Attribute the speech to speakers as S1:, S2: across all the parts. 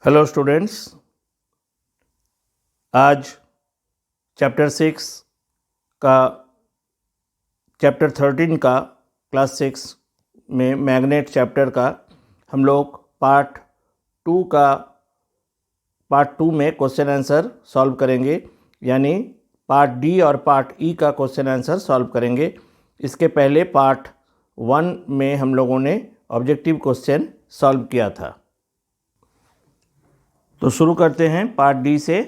S1: Hello students, आज chapter 13 का class 6 में मैग्नेट चैप्टर का हम लोग पार्ट 2 में क्वेश्चन आंसर सॉल्व करेंगे, यानी पार्ट डी और पार्ट ई का क्वेश्चन आंसर सॉल्व करेंगे। इसके पहले पार्ट 1 में हम लोगों ने ऑब्जेक्टिव क्वेश्चन सॉल्व किया था। तो शुरू करते हैं पार्ट डी से।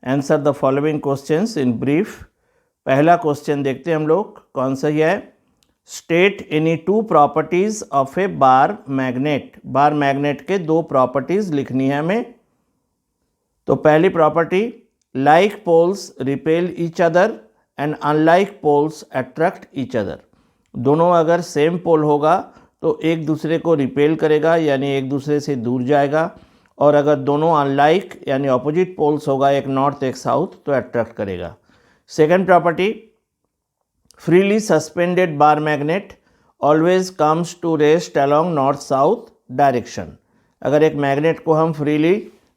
S1: Answer the following questions in brief. पहला क्वेश्चन देखते हैं हम लोग, कौन सा है। State any two properties of a bar magnet. Bar magnet के दो प्रॉपर्टीज लिखनी है हमें। तो पहली property, like poles repel each other and unlike poles attract each other. दोनों अगर सेम पोल होगा तो एक दूसरे को रिपेल करेगा, यानी एक दूसरे से दूर जाएगा, और अगर दोनों अनलाइक यानी ऑपोजिट पोल्स होगा, एक नॉर्थ एक साउथ, तो अट्रैक्ट करेगा। Second property, freely suspended bar magnet always comes to rest along north south direction. अगर एक मैग्नेट को हम फ्रीली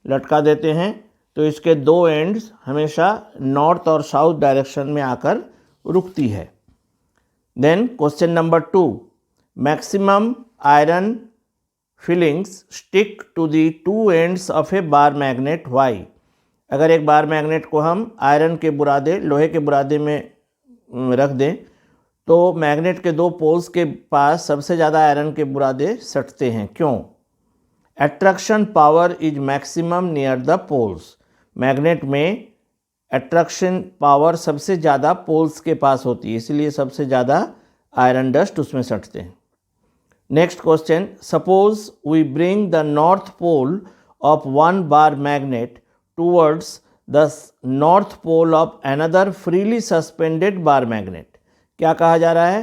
S1: लटका देते हैं तो इसके दो एंड्स हमेशा नॉर्थ और साउथ डायरेक्शन में आकर रुकती है। Then question number 2, maximum iron filings stick to the two ends of a bar magnet why. अगर एक बार मैग्नेट को हम आयरन के बुरादे, लोहे के बुरादे में रख दें तो मैग्नेट के दो पोल्स के पास सबसे ज़्यादा आयरन के बुरादे सटते हैं। क्यों? Attraction power is maximum near the poles. Magnet में अट्रैक्शन पावर सबसे ज़्यादा पोल्स के पास होती है, इसलिए सबसे ज़्यादा आयरन डस्ट उसमें सटते हैं। Next question, suppose we bring the north pole of one bar magnet towards the north pole of another freely suspended bar magnet। क्या कहा जा रहा है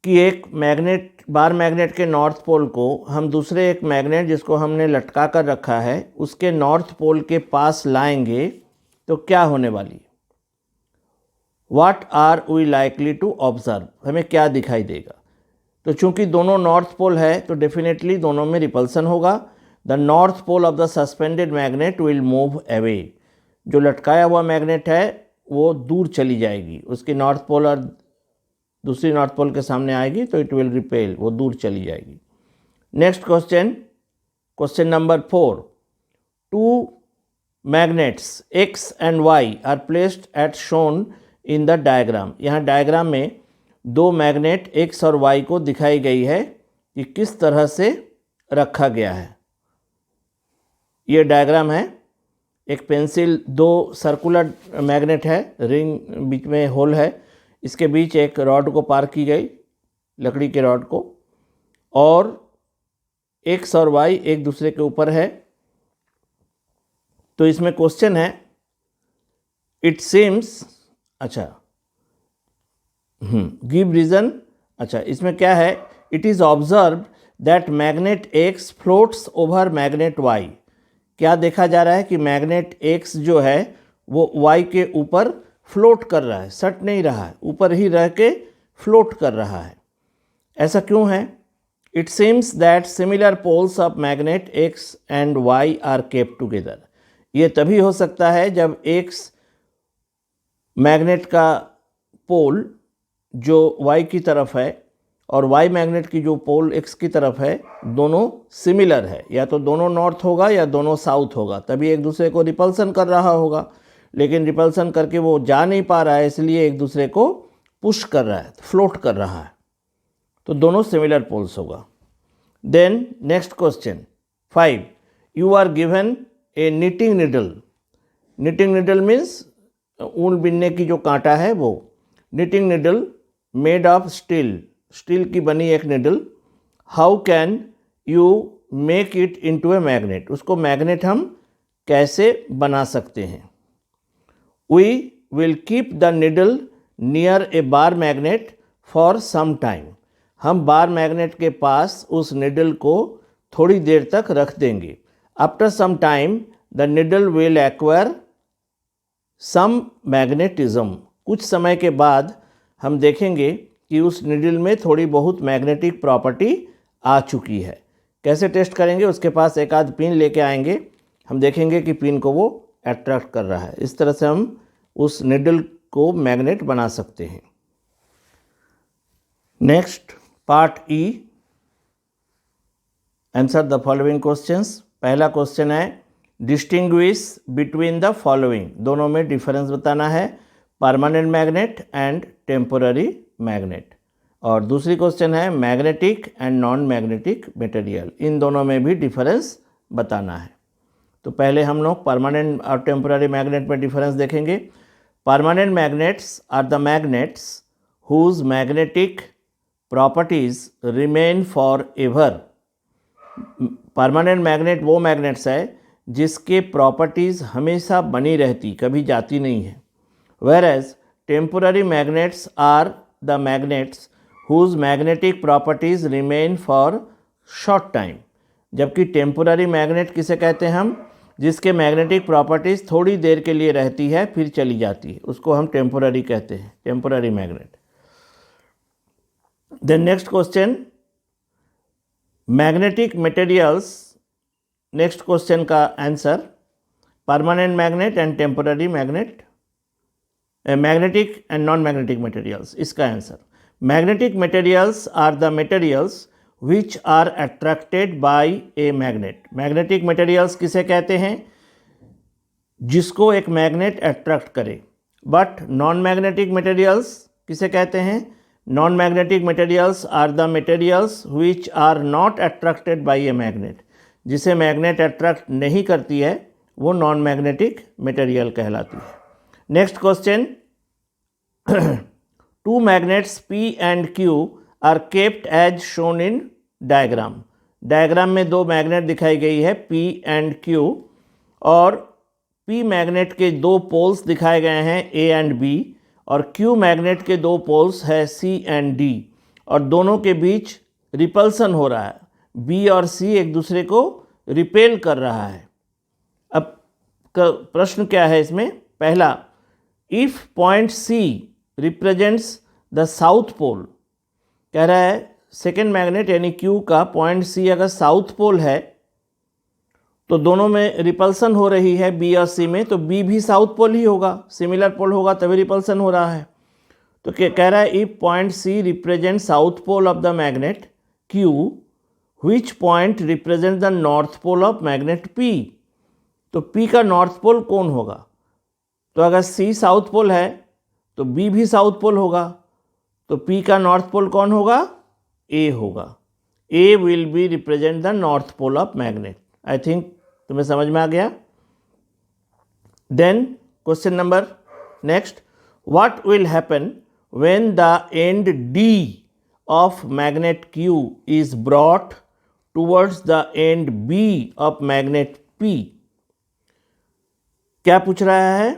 S1: कि एक मैग्नेट, बार मैग्नेट के नॉर्थ पोल को हम दूसरे एक मैग्नेट जिसको हमने लटका कर रखा है उसके नॉर्थ पोल के पास लाएंगे तो क्या होने वाली है? What are we likely to observe? हमें क्या दिखाई देगा? तो चूंकि दोनों नॉर्थ पोल है तो डेफिनेटली दोनों में रिपल्सन होगा। The north pole of the suspended magnet will move away. जो लटकाया हुआ मैग्नेट है वो दूर चली जाएगी, उसकी नॉर्थ पोल और दूसरी नॉर्थ पोल के सामने आएगी तो इट विल रिपेल, वो दूर चली जाएगी। Next question, question number 4, two magnets X and Y are placed at shown in the diagram. यहाँ डायग्राम में दो मैग्नेट एक्स और वाई को दिखाई गई है कि किस तरह से रखा गया है। ये डायग्राम है, एक पेंसिल, दो सर्कुलर मैग्नेट है, रिंग बीच में होल है, इसके बीच एक रॉड को पार की गई, लकड़ी के रॉड को, और एक्स और वाई एक दूसरे के ऊपर है। तो इसमें क्वेश्चन है, इट सीम्स, अच्छा गिव रीजन। अच्छा, इसमें क्या है? It is observe that magnet X floats over magnet Y. क्या देखा जा रहा है कि मैग्नेट एक्स जो है वो वाई के ऊपर फ्लोट कर रहा है, सट नहीं रहा है, ऊपर ही रह के फ्लोट कर रहा है। ऐसा क्यों है? It seems that similar poles of magnet X and Y are kept together. ये तभी हो सकता है जब एक्स मैग्नेट का पोल जो y की तरफ है और y मैग्नेट की जो पोल x की तरफ है दोनों सिमिलर है, या तो दोनों नॉर्थ होगा या दोनों साउथ होगा, तभी एक दूसरे को रिपल्सन कर रहा होगा। लेकिन रिपल्सन करके वो जा नहीं पा रहा है, इसलिए एक दूसरे को पुश कर रहा है, फ्लोट कर रहा है, तो दोनों सिमिलर पोल्स होगा। Then next question 5, you are given a knitting needle. Knitting needle means ऊन बिनने की जो कांटा है वो। Knitting needle made of steel, steel की बनी एक needle. How can you make it into a magnet. उसको मैग्नेट हम कैसे बना सकते हैं? We will keep the needle near a bar magnet for some time. हम बार मैग्नेट के पास उस निडल को थोड़ी देर तक रख देंगे। After some time the needle will acquire some magnetism. कुछ समय के बाद हम देखेंगे कि उस निडल में थोड़ी बहुत मैग्नेटिक प्रॉपर्टी आ चुकी है। कैसे टेस्ट करेंगे, उसके पास एक आध पिन लेके आएंगे, हम देखेंगे कि पिन को वो अट्रैक्ट कर रहा है। इस तरह से हम उस निडल को मैग्नेट बना सकते हैं। Next part E, answer the following questions. पहला क्वेश्चन है डिस्टिंग्विश बिटवीन द फॉलोइंग, दोनों में डिफरेंस बताना है, permanent magnet and temporary magnet. और दूसरी क्वेश्चन है magnetic and non magnetic material, इन दोनों में भी डिफरेंस बताना है। तो पहले हम लोग परमानेंट और टेम्पोररी मैग्नेट में डिफरेंस देखेंगे। Permanent magnets are the magnets whose magnetic properties remain forever. Permanent magnet वो मैग्नेट्स है जिसके प्रॉपर्टीज़ हमेशा बनी रहती, कभी जाती नहीं है। Whereas temporary magnets are the magnets whose magnetic properties remain for short time. जबकि टेम्पोररी मैग्नेट किसे कहते हैं हम, जिसके मैग्नेटिक प्रॉपर्टीज थोड़ी देर के लिए रहती है फिर चली जाती है, उसको हम टेम्पोररी कहते हैं, temporary magnet. Then next question magnetic materials, next question का answer permanent magnet and temporary magnet, magnetic and non magnetic materials, इसका answer magnetic materials are the materials which are attracted by a magnet. Magnetic materials किसे कहते हैं, जिसको एक magnet attract करे। But non magnetic materials किसे कहते हैं, non magnetic materials are the materials which are not attracted by a magnet. जिसे मैग्नेट अट्रैक्ट नहीं करती है वो नॉन मैग्नेटिक मटेरियल कहलाती है। Next question two magnets P and Q are kept as shown in diagram. Diagram में दो magnet दिखाई गई है P एंड Q, और P मैग्नेट के दो पोल्स दिखाए गए हैं A एंड B, और Q मैग्नेट के दो पोल्स है C एंड D, और दोनों के बीच रिपल्सन हो रहा है, B और C एक दूसरे को रिपेल कर रहा है। अब प्रश्न क्या है इसमें, पहला if point C represents the south pole, कह रहा है सेकेंड मैग्नेट यानी Q का पॉइंट C अगर साउथ पोल है तो दोनों में रिपल्सन हो रही है B और C में, तो B भी साउथ पोल ही होगा, सिमिलर पोल होगा तभी रिपल्सन हो रहा है। तो कह रहा है if point C represent south pole of the magnet Q, which point represent the north pole of magnet P। तो P का नॉर्थ पोल कौन होगा, तो अगर C साउथ पोल है तो B भी साउथ पोल होगा, तो P का नॉर्थ पोल कौन होगा, A होगा। A will be represent the north pole of magnet. I think तुम्हें समझ में आ गया। Then question number next, what will happen when the end D of magnet Q is brought towards the end B of magnet P। क्या पूछ रहा है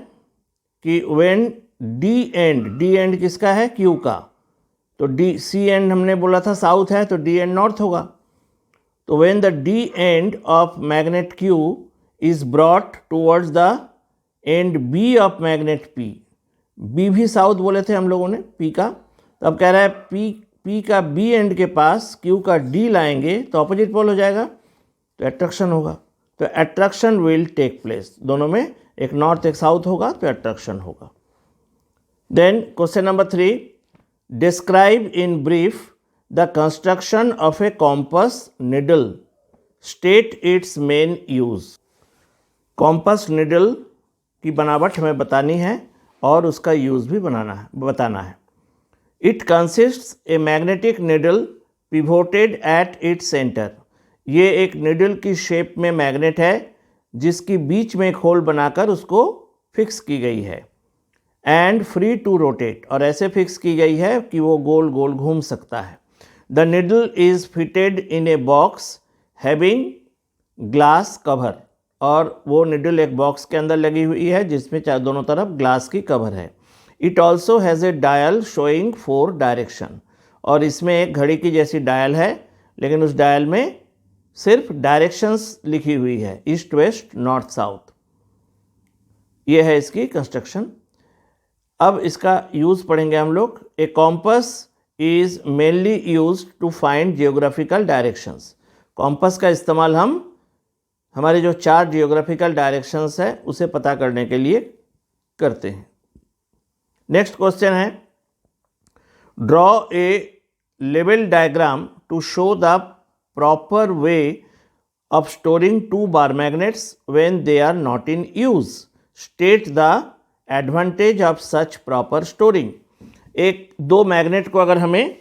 S1: कि व्हेन D एंड किसका है, Q का, तो C एंड हमने बोला था साउथ है तो D एंड नॉर्थ होगा। तो when the D end of magnet Q is brought towards the end B of magnet P, B भी साउथ बोले थे हम लोगों ने P का, तो अब कह रहा है P का B एंड के पास Q का D लाएंगे तो ऑपोजिट पोल हो जाएगा, तो अट्रैक्शन होगा। तो अट्रैक्शन विल टेक प्लेस, दोनों में एक नॉर्थ एक साउथ होगा तो अट्रैक्शन होगा। Then question number 3, describe in brief the construction of a compass needle, state its main use. Compass needle की बनावट हमें बतानी है और उसका यूज़ भी बताना है। It consists a magnetic needle pivoted at its centre. ये एक निडल की शेप में मैग्नेट है जिसकी बीच में एक होल बनाकर उसको फिक्स की गई है, एंड फ्री टू रोटेट, और ऐसे फिक्स की गई है कि वो गोल गोल घूम सकता है। The needle is fitted in a box having glass cover, और वो निडल एक बॉक्स के अंदर लगी हुई है जिसमें दोनों तरफ ग्लास की कवर है। It also has a dial showing 4 direction, और इसमें एक घड़ी की जैसी डायल है लेकिन उस डायल में सिर्फ डायरेक्शंस लिखी हुई है, ईस्ट वेस्ट नॉर्थ साउथ। ये है इसकी कंस्ट्रक्शन। अब इसका यूज़ पढ़ेंगे हम लोग। A compass is mainly used to find geographical directions. Compass का इस्तेमाल हम हमारे जो 4 जियोग्राफिकल डायरेक्शंस है उसे पता करने के लिए करते हैं। नेक्स्ट क्वेश्चन है, draw a level diagram to show the proper way of storing 2 bar magnets when they are not in use. State the advantage of such proper storing. एक 2 मैग्नेट को अगर हमें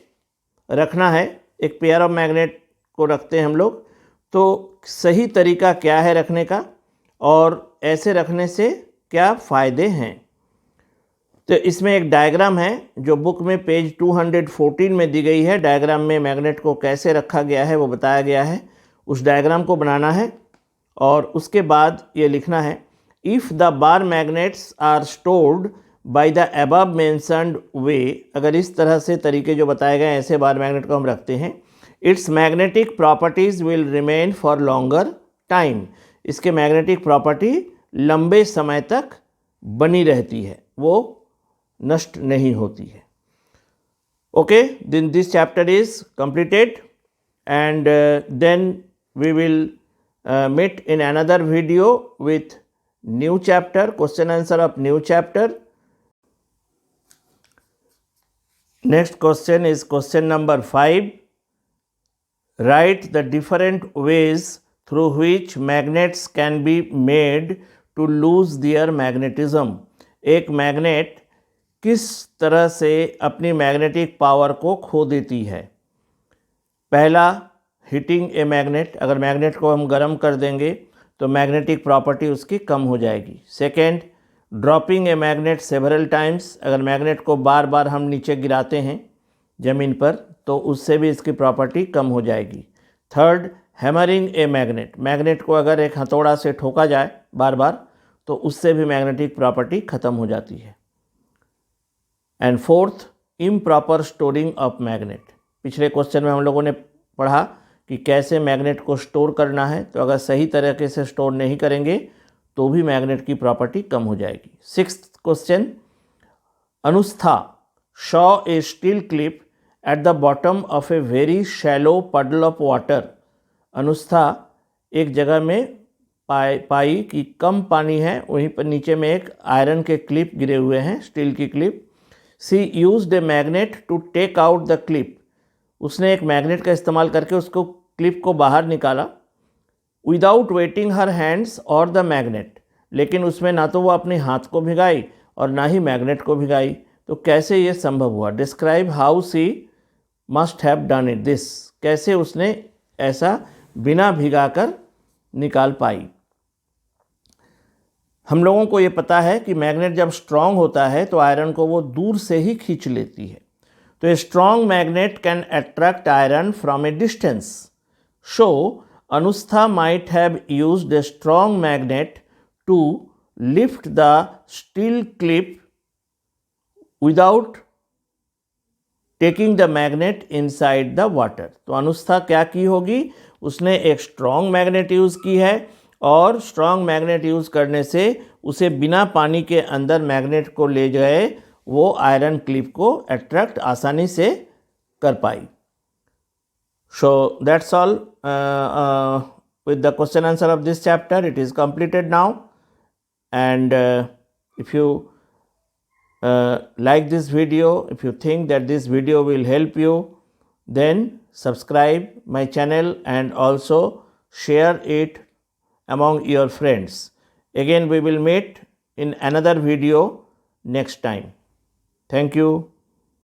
S1: रखना है, एक पेयर ऑफ मैग्नेट को रखते हैं हम लोग, तो सही तरीका क्या है रखने का और ऐसे रखने से क्या फ़ायदे हैं। तो इसमें एक डायग्राम है जो बुक में पेज 214 में दी गई है। डायग्राम में मैग्नेट को कैसे रखा गया है वो बताया गया है। उस डायग्राम को बनाना है और उसके बाद ये लिखना है, if the bar magnets are stored by the above mentioned way. अगर इस तरह से तरीके जो बताए गए ऐसे बार मैग्नेट को हम रखते हैं, it's magnetic properties will remain for longer time. इसके मैग्नेटिक प्रॉपर्टी लंबे समय तक बनी रहती है, वो नष्ट नहीं होती है। Okay, then this chapter is completed and then we will meet in another video with new chapter, question answer of new chapter. Next question is question number 5. Write the different ways through which magnets can be made to lose their magnetism. एक magnet किस तरह से अपनी magnetic power को खो देती है। पहला, हीटिंग ए मैग्नेट। अगर मैग्नेट को हम गर्म कर देंगे तो मैग्नेटिक प्रॉपर्टी उसकी कम हो जाएगी। Second, dropping a magnet several times. अगर मैग्नेट को बार बार हम नीचे गिराते हैं ज़मीन पर तो उससे भी इसकी प्रॉपर्टी कम हो जाएगी। Third, hammering a magnet. Magnet को अगर एक हथौड़ा से ठोका जाए बार बार तो उससे भी मैग्नेटिक प्रॉपर्टी ख़त्म हो जाती है। And fourth, improper storing of magnet. पिछले क्वेश्चन में हम लोगों ने पढ़ा कि कैसे मैग्नेट को स्टोर करना है, तो अगर सही तरीके से स्टोर नहीं करेंगे तो भी मैग्नेट की प्रॉपर्टी कम हो जाएगी। Sixth question, Anustha saw a steel clip at the bottom of a very shallow puddle of water. Anustha एक जगह में पाई कि कम पानी है, वहीं पर नीचे में एक आयरन के क्लिप गिरे हुए हैं, स्टील की clip. She used a magnet to take out the clip. उसने एक मैग्नेट का इस्तेमाल करके उसको क्लिप को बाहर निकाला। विदाउट वेटिंग हर हैंड्स और द मैग्नेट। लेकिन उसमें ना तो वो अपने हाथ को भिगाई और ना ही मैग्नेट को भिगाई। तो कैसे ये संभव हुआ। Describe how she must have done it this. कैसे उसने ऐसा बिना भिगाकर निकाल पाई। हम लोगों को ये पता है कि मैग्नेट जब स्ट्रांग होता है तो आयरन को वो दूर से ही खींच लेती है। तो a strong magnet can attract iron from a distance. So Anustha might have used a strong magnet to lift the steel clip without taking the magnet inside the water. तो अनुस्था क्या की होगी, उसने एक स्ट्रांग मैग्नेट यूज़ की है और strong magnet use करने से उसे बिना पानी के अंदर मैग्नेट को ले गए वो आयरन क्लिप को अट्रैक्ट आसानी से कर पाई। So that's all with the question answer of this chapter. It is completed now and if you like this video, if you think that this video will help you, then subscribe my channel and also share it among your friends. Again we will meet in another video next time. Thank you.